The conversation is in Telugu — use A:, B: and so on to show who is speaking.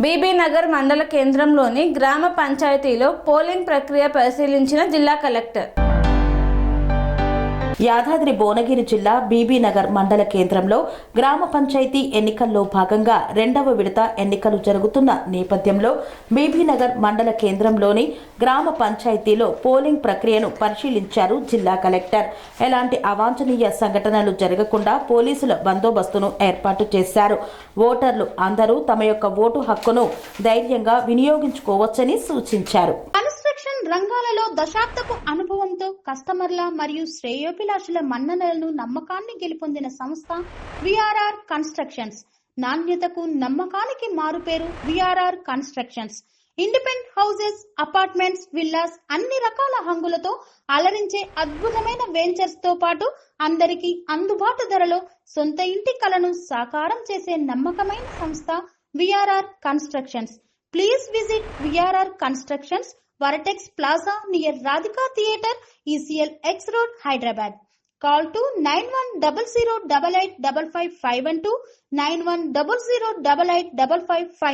A: బీబీ నగర్ మండల కేంద్రంలోని గ్రామ పంచాయతీలో పోలింగ్ ప్రక్రియ పరిశీలించిన జిల్లా కలెక్టర్.
B: యాదాద్రి భువనగిరి జిల్లా బీబీ నగర్ మండల కేంద్రంలో గ్రామ పంచాయతీ ఎన్నికల్లో భాగంగా రెండవ విడత ఎన్నికలు జరుగుతున్న నేపథ్యంలో బీబీ నగర్ మండల కేంద్రంలోని గ్రామ పంచాయతీలో పోలింగ్ ప్రక్రియను పరిశీలించారు జిల్లా కలెక్టర్. ఎలాంటి అవాంఛనీయ సంఘటనలు జరగకుండా పోలీసుల బందోబస్తును ఏర్పాటు చేశారు. ఓటర్లు అందరూ తమ యొక్క ఓటు హక్కును ధైర్యంగా వినియోగించుకోవచ్చని సూచించారు.
C: రంగాలలో దశాబ్దపు అనుభవంతో కస్టమర్ల మరియు శ్రేయోభిలాషుల మన్ననలను నమ్మకాన్ని గెలుపొందిన సంస్థ విఆర్ఆర్ కన్స్ట్రక్షన్స్. నాణ్యతకు నమ్మకానికి మారుపేరు VRR constructions. Independent houses, apartments, villas అన్ని రకాల హంగులతో అలరించే అద్భుతమైన వెంచర్స్ తో పాటు అందరికీ అందుబాటు ధరలో సొంత ఇంటి కలను సాకారం చేసే నమ్మకమైన సంస్థ VRR constructions. Please visit VRR constructions, Varatex Plaza near Radhika Theatre, ECL X Road, Hyderabad. Call to 9100885551 9100885559.